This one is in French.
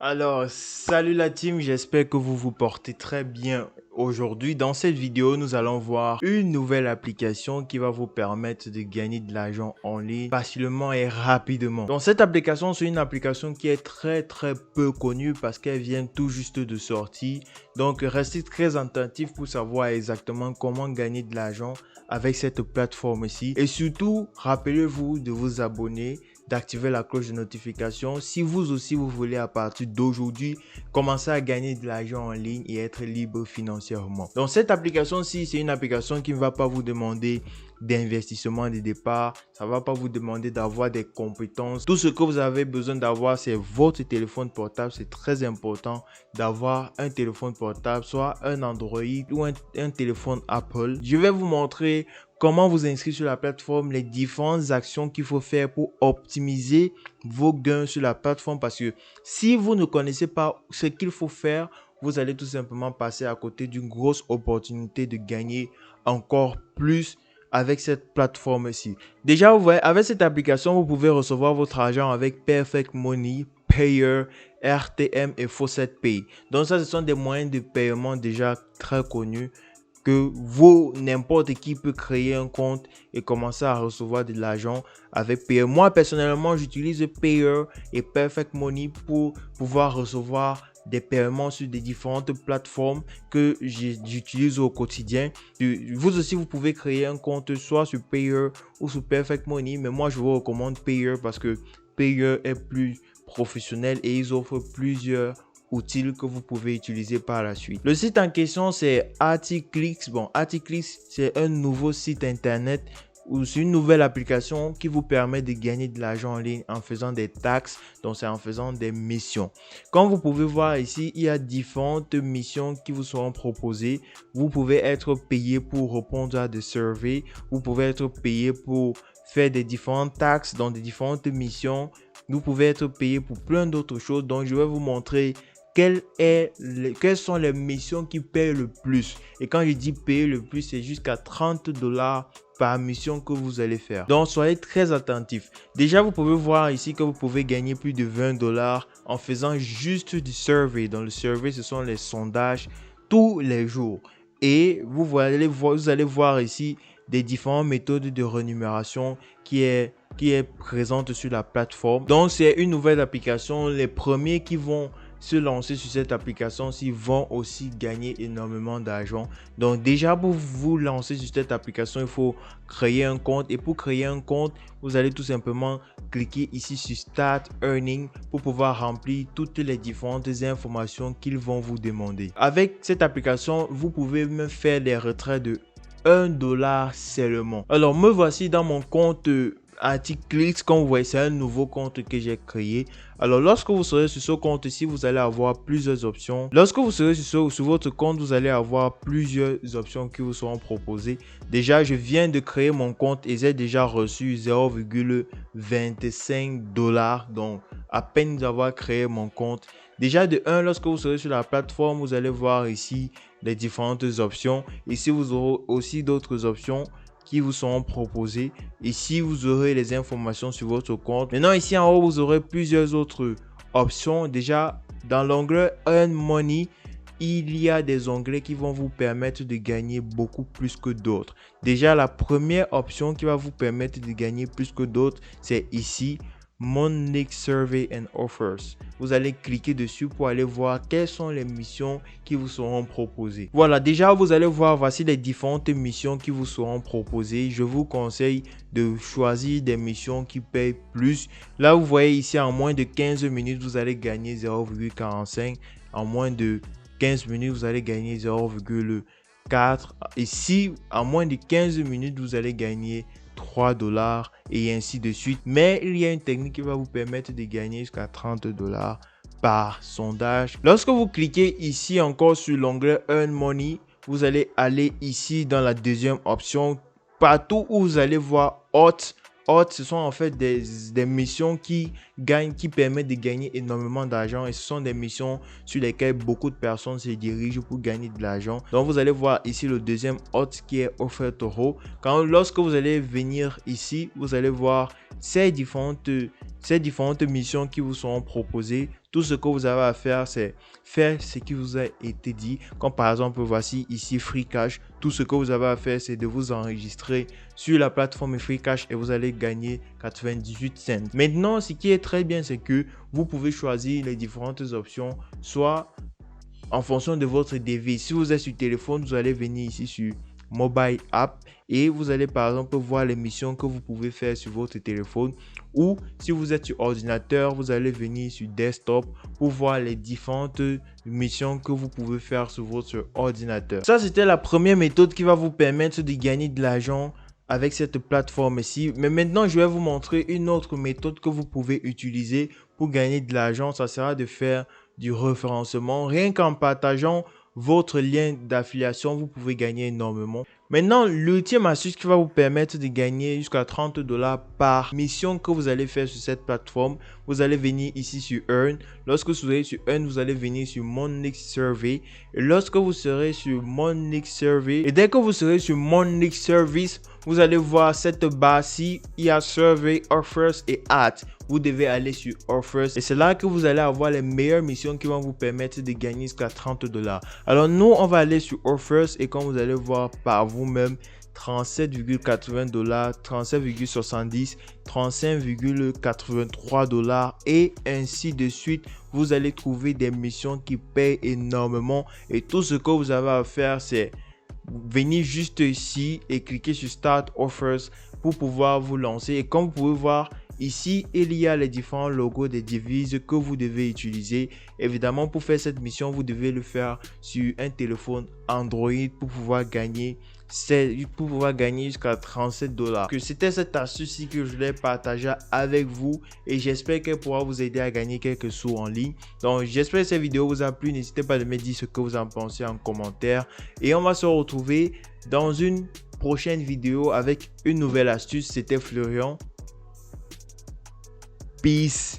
Alors, salut la team, j'espère que vous vous portez très bien. Aujourd'hui, dans cette vidéo, nous allons voir une nouvelle application qui va vous permettre de gagner de l'argent en ligne facilement et rapidement. Donc, cette application, c'est une application qui est très peu connue parce qu'elle vient tout juste de sortir. Donc, restez très attentifs pour savoir exactement comment gagner de l'argent avec cette plateforme-ci. Et surtout, rappelez-vous de vous abonner, d'activer la cloche de notification si vous aussi vous voulez à partir d'aujourd'hui commencer à gagner de l'argent en ligne et être libre financièrement. Donc cette application-ci, c'est une application qui ne va pas vous demander d'investissement de départ, ça ne va pas vous demander d'avoir des compétences. Tout ce que vous avez besoin d'avoir, c'est votre téléphone portable. C'est très important d'avoir un téléphone portable, soit un Android ou un téléphone Apple. Je vais vous montrer comment vous inscrire sur la plateforme, les différentes actions qu'il faut faire pour optimiser vos gains sur la plateforme, parce que si vous ne connaissez pas ce qu'il faut faire, vous allez tout simplement passer à côté d'une grosse opportunité de gagner encore plus avec cette plateforme-ci. Déjà, vous voyez, avec cette application, vous pouvez recevoir votre argent avec Perfect Money, Payer, RTM et Faucet Pay. Donc ça, ce sont des moyens de paiement déjà très connus que vous, n'importe qui peut créer un compte et commencer à recevoir de l'argent avec Payer. Moi, personnellement, j'utilise Payer et Perfect Money pour pouvoir recevoir des paiements sur des différentes plateformes que j'utilise au quotidien. Vous aussi, vous pouvez créer un compte soit sur Payer ou sur Perfect Money, mais moi, je vous recommande Payer parce que Payer est plus professionnel et ils offrent plusieurs outils que vous pouvez utiliser par la suite. Le site en question, c'est Articlix. Bon, Articlix, c'est un nouveau site internet ou c'est une nouvelle application qui vous permet de gagner de l'argent en ligne en faisant des taxes, donc c'est en faisant des missions. Comme vous pouvez voir ici, il y a différentes missions qui vous seront proposées. Vous pouvez être payé pour répondre à des surveys, vous pouvez être payé pour faire des différentes taxes dans des différentes missions. Vous pouvez être payé pour plein d'autres choses. Donc, je vais vous montrer quelles sont les missions qui payent le plus. Et quand je dis payer le plus, c'est jusqu'à 30 $ par mission que vous allez faire. Donc, soyez très attentifs. Déjà, vous pouvez voir ici que vous pouvez gagner plus de 20 $ en faisant juste du survey. Dans le survey, ce sont les sondages tous les jours. Et vous allez voir ici des différentes méthodes de rémunération qui est présente sur la plateforme. Donc, c'est une nouvelle application. Les premiers qui vont se lancer sur cette application s'ils vont aussi gagner énormément d'argent. Donc déjà, pour vous lancer sur cette application, il faut créer un compte, et pour créer un compte, vous allez tout simplement cliquer ici sur Start Earning pour pouvoir remplir toutes les différentes informations qu'ils vont vous demander. Avec cette application, vous pouvez même faire des retraits de 1 $ seulement. Alors me voici dans mon compte Articlix. Comme vous voyez, c'est un nouveau compte que j'ai créé. Alors lorsque vous serez sur ce compte ici, vous allez avoir plusieurs options. Lorsque vous serez sur votre compte, vous allez avoir plusieurs options qui vous seront proposées. Déjà, je viens de créer mon compte et j'ai déjà reçu 0,25 $. Donc à peine d'avoir créé mon compte. Déjà de 1, lorsque vous serez sur la plateforme, vous allez voir ici les différentes options. Ici, vous aurez aussi d'autres options qui vous seront proposées. Ici, vous aurez les informations sur votre compte. Maintenant, ici en haut, vous aurez plusieurs autres options. Déjà, dans l'onglet Earn Money, il y a des onglets qui vont vous permettre de gagner beaucoup plus que d'autres. Déjà, la première option qui va vous permettre de gagner plus que d'autres, c'est ici. Money Survey and Offers. Vous allez cliquer dessus pour aller voir quelles sont les missions qui vous seront proposées. Voilà, déjà vous allez voir, voici les différentes missions qui vous seront proposées. Je vous conseille de choisir des missions qui payent plus. Là, vous voyez ici, en moins de 15 minutes, vous allez gagner 0,45. En moins de 15 minutes, vous allez gagner 0,4. Ici, en moins de 15 minutes, vous allez gagner 3 $ et ainsi de suite. Mais il y a une technique qui va vous permettre de gagner jusqu'à 30 $ par sondage. Lorsque vous cliquez ici encore sur l'onglet Earn Money, vous allez aller ici dans la deuxième option. Partout où vous allez voir Hot, ce sont en fait des missions qui permettent de gagner énormément d'argent, et ce sont des missions sur lesquelles beaucoup de personnes se dirigent pour gagner de l'argent. Donc vous allez voir ici le deuxième Hot qui est Offer Toro. Lorsque vous allez venir ici, vous allez voir ces différentes missions qui vous seront proposées. Tout ce que vous avez à faire, c'est faire ce qui vous a été dit. Comme par exemple, voici ici Free Cash. Tout ce que vous avez à faire, c'est de vous enregistrer sur la plateforme Free Cash et vous allez gagner 98 cents. Maintenant, ce qui est très bien, c'est que vous pouvez choisir les différentes options, soit en fonction de votre device. Si vous êtes sur téléphone, vous allez venir ici sur Mobile App et vous allez par exemple voir les missions que vous pouvez faire sur votre téléphone, ou si vous êtes sur ordinateur, vous allez venir sur Desktop pour voir les différentes missions que vous pouvez faire sur votre ordinateur. Ça, c'était la première méthode qui va vous permettre de gagner de l'argent avec cette plateforme ici. Mais maintenant, je vais vous montrer une autre méthode que vous pouvez utiliser pour gagner de l'argent. Ça sera de faire du référencement. Rien qu'en partageant votre lien d'affiliation, vous pouvez gagner énormément. Maintenant, l'ultime astuce qui va vous permettre de gagner jusqu'à 30 $ par mission que vous allez faire sur cette plateforme, vous allez venir ici sur Earn. Lorsque vous serez sur Earn, vous allez venir sur Mon Next Survey. Et lorsque vous serez sur Mon Next Survey, et dès que vous serez sur Mon Next Service, vous allez voir cette barre-ci, il y a Survey, Offers et Ads. Vous devez aller sur Offers et c'est là que vous allez avoir les meilleures missions qui vont vous permettre de gagner jusqu'à 30 $. Alors nous, on va aller sur Offers et comme vous allez voir par vous-même, 37,80 $, 37,70 $, 35,83 $ et ainsi de suite. Vous allez trouver des missions qui payent énormément et tout ce que vous avez à faire, c'est venir juste ici et cliquer sur Start Offers pour pouvoir vous lancer. Et comme vous pouvez voir ici, il y a les différents logos des devises que vous devez utiliser. Évidemment, pour faire cette mission, vous devez le faire sur un téléphone Android pour pouvoir gagner jusqu'à 37 $. Que c'était cette astuce que je voulais partager avec vous et j'espère qu'elle pourra vous aider à gagner quelques sous en ligne. Donc j'espère que cette vidéo vous a plu. N'hésitez pas à me dire ce que vous en pensez en commentaire et on va se retrouver dans une prochaine vidéo avec une nouvelle astuce. C'était Florian. Peace.